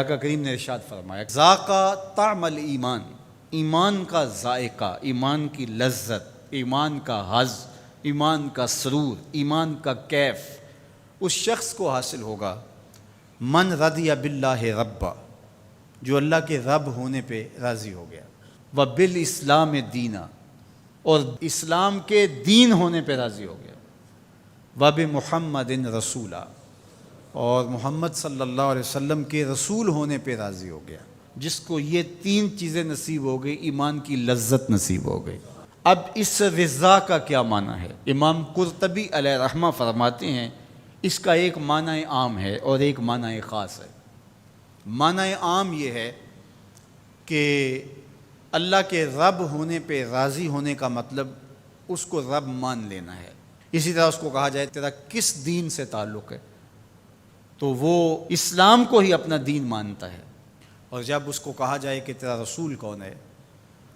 آقا کریم نے ارشاد فرمایا ذاقا طعم الایمان، ایمان کا ذائقہ، ایمان کی لذت، ایمان کا حظ، ایمان کا سرور، ایمان کا کیف اس شخص کو حاصل ہوگا من رضی باللہ ربا، جو اللہ کے رب ہونے پہ راضی ہو گیا، وبالاسلام دینا، اور اسلام کے دین ہونے پہ راضی ہو گیا، وبمحمد رسولا، اور محمد صلی اللہ علیہ وسلم کے رسول ہونے پہ راضی ہو گیا۔ جس کو یہ تین چیزیں نصیب ہو گئی، ایمان کی لذت نصیب ہو گئی۔ اب اس رضا کا کیا معنی ہے؟ امام قرطبی علیہ رحمہ فرماتے ہیں اس کا ایک معنی عام ہے اور ایک معنی خاص ہے۔ معنی عام یہ ہے کہ اللہ کے رب ہونے پہ راضی ہونے کا مطلب اس کو رب مان لینا ہے۔ اسی طرح اس کو کہا جائے تیرا کس دین سے تعلق ہے، تو وہ اسلام کو ہی اپنا دین مانتا ہے۔ اور جب اس کو کہا جائے کہ تیرا رسول کون ہے،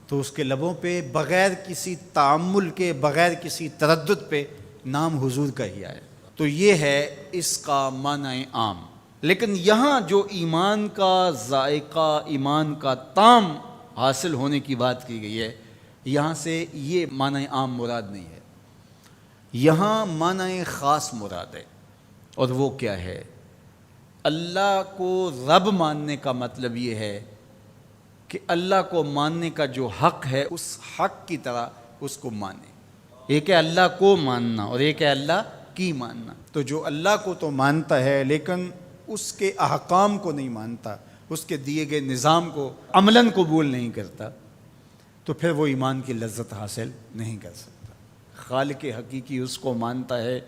تو اس کے لبوں پہ بغیر کسی تعمل کے، بغیر کسی تردد پہ نام حضور کا ہی آئے۔ تو یہ ہے اس کا معنی عام۔ لیکن یہاں جو ایمان کا ذائقہ، ایمان کا طعم حاصل ہونے کی بات کی گئی ہے، یہاں سے یہ معنی عام مراد نہیں ہے، یہاں معنی خاص مراد ہے۔ اور وہ کیا ہے؟ اللہ کو رب ماننے کا مطلب یہ ہے کہ اللہ کو ماننے کا جو حق ہے اس حق کی طرح اس کو مانے۔ ایک ہے اللہ کو ماننا اور ایک ہے اللہ کی ماننا۔ تو جو اللہ کو تو مانتا ہے لیکن اس کے احکام کو نہیں مانتا، اس کے دیے گئے نظام کو عملاً قبول نہیں کرتا، تو پھر وہ ایمان کی لذت حاصل نہیں کر سکتا۔ خالق حقیقی اس کو مانتا ہے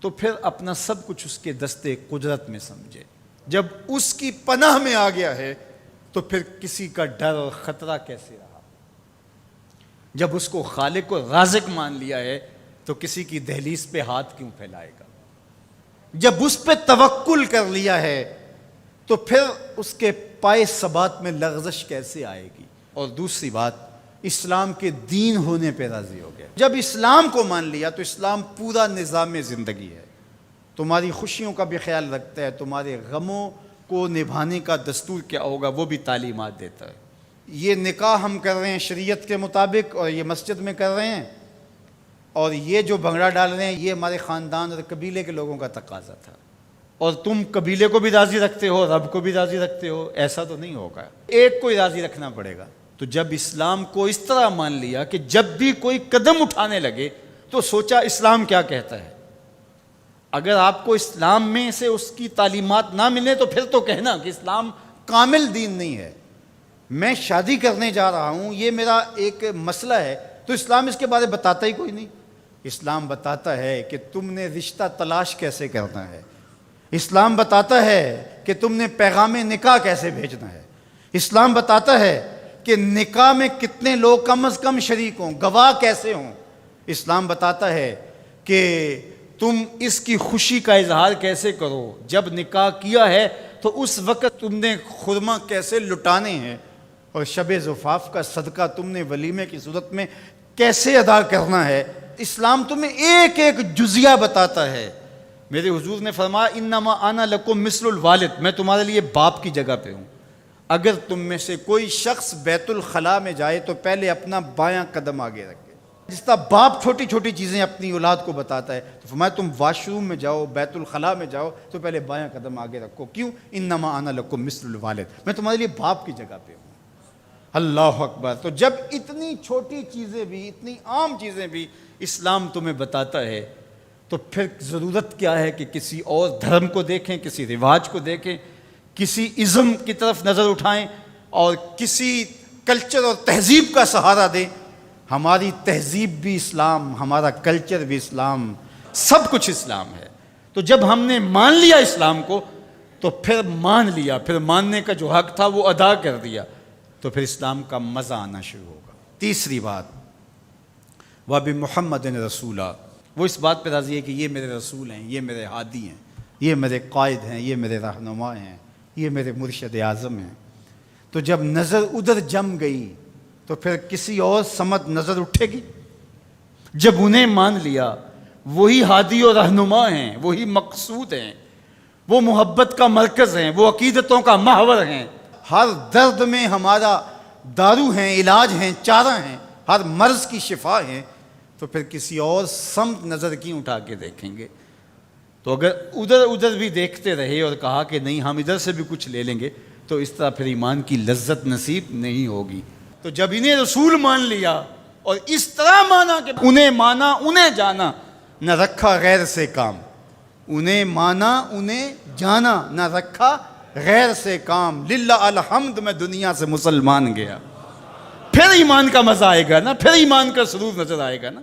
تو پھر اپنا سب کچھ اس کے دستے قدرت میں سمجھے۔ جب اس کی پناہ میں آ گیا ہے تو پھر کسی کا ڈر اور خطرہ کیسے رہا؟ جب اس کو خالق و رازق مان لیا ہے تو کسی کی دہلیز پہ ہاتھ کیوں پھیلائے گا؟ جب اس پہ توکل کر لیا ہے تو پھر اس کے پائے ثبات میں لغزش کیسے آئے گی؟ اور دوسری بات، اسلام کے دین ہونے پہ راضی ہو گیا۔ جب اسلام کو مان لیا تو اسلام پورا نظام زندگی ہے، تمہاری خوشیوں کا بھی خیال رکھتا ہے، تمہارے غموں کو نبھانے کا دستور کیا ہوگا وہ بھی تعلیمات دیتا ہے۔ یہ نکاح ہم کر رہے ہیں شریعت کے مطابق اور یہ مسجد میں کر رہے ہیں، اور یہ جو بھنگڑا ڈال رہے ہیں یہ ہمارے خاندان اور قبیلے کے لوگوں کا تقاضا تھا، اور تم قبیلے کو بھی راضی رکھتے ہو، رب کو بھی راضی رکھتے ہو، ایسا تو نہیں ہوگا، ایک کو ہی راضی رکھنا پڑے گا۔ تو جب اسلام کو اس طرح مان لیا کہ جب بھی کوئی قدم اٹھانے لگے تو سوچا اسلام کیا کہتا ہے۔ اگر آپ کو اسلام میں سے اس کی تعلیمات نہ ملے تو پھر تو کہنا کہ اسلام کامل دین نہیں ہے۔ میں شادی کرنے جا رہا ہوں، یہ میرا ایک مسئلہ ہے، تو اسلام اس کے بارے بتاتا ہی کوئی نہیں۔ اسلام بتاتا ہے کہ تم نے رشتہ تلاش کیسے کرنا ہے، اسلام بتاتا ہے کہ تم نے پیغام نکاح کیسے بھیجنا ہے، اسلام بتاتا ہے کہ نکاح میں کتنے لوگ کم از کم شریک ہوں، گواہ کیسے ہوں، اسلام بتاتا ہے کہ تم اس کی خوشی کا اظہار کیسے کرو، جب نکاح کیا ہے تو اس وقت تم نے خرما کیسے لٹانے ہیں، اور شب زفاف کا صدقہ تم نے ولیمے کی صورت میں کیسے ادا کرنا ہے۔ اسلام تمہیں ایک ایک جزیہ بتاتا ہے۔ میرے حضور نے فرمایا انما انا لکم مثل الوالد، میں تمہارے لیے باپ کی جگہ پہ ہوں۔ اگر تم میں سے کوئی شخص بیت الخلاء میں جائے تو پہلے اپنا بایاں قدم آگے رکھے۔ جس طرح باپ چھوٹی چھوٹی چیزیں اپنی اولاد کو بتاتا ہے، تو فرمایا تم واش روم میں جاؤ، بیت الخلاء میں جاؤ تو پہلے بایاں قدم آگے رکھو۔ کیوں؟ انما انا لکم مثل الوالد، میں تمہارے لیے باپ کی جگہ پہ ہوں۔ اللہ اکبر۔ تو جب اتنی چھوٹی چیزیں بھی، اتنی عام چیزیں بھی اسلام تمہیں بتاتا ہے تو پھر ضرورت کیا ہے کہ کسی اور دھرم کو دیکھیں، کسی رواج کو دیکھیں، کسی ازم کی طرف نظر اٹھائیں اور کسی کلچر اور تہذیب کا سہارا دیں۔ ہماری تہذیب بھی اسلام، ہمارا کلچر بھی اسلام، سب کچھ اسلام ہے۔ تو جب ہم نے مان لیا اسلام کو تو پھر مان لیا، پھر ماننے کا جو حق تھا وہ ادا کر دیا، تو پھر اسلام کا مزہ آنا شروع ہوگا۔ تیسری بات، وَبِمُحَمَّدٍ رَسُولًا، وہ اس بات پہ راضی ہے کہ یہ میرے رسول ہیں، یہ میرے ہادی ہیں، یہ میرے قائد ہیں، یہ میرے رہنما ہیں، یہ میرے مرشد اعظم ہیں۔ تو جب نظر ادھر جم گئی تو پھر کسی اور سمت نظر اٹھے گی؟ جب انہیں مان لیا، وہی ہادی اور رہنما ہیں، وہی مقصود ہیں، وہ محبت کا مرکز ہیں، وہ عقیدتوں کا محور ہیں، ہر درد میں ہمارا دارو ہیں، علاج ہیں، چارہ ہیں، ہر مرض کی شفا ہیں، تو پھر کسی اور سمت نظر کیوں اٹھا کے دیکھیں گے؟ تو اگر ادھر بھی دیکھتے رہے اور کہا کہ نہیں ہم ادھر سے بھی کچھ لے لیں گے، تو اس طرح پھر ایمان کی لذت نصیب نہیں ہوگی۔ تو جب انہیں رسول مان لیا اور اس طرح مانا کہ انہیں مانا انہیں جانا، نہ رکھا غیر سے کام، انہیں مانا انہیں جانا، نہ رکھا غیر سے کام، للہ الحمد میں دنیا سے مسلمان گیا، پھر ایمان کا مزہ آئے گا نا، پھر ایمان کا سرور نظر آئے گا نا۔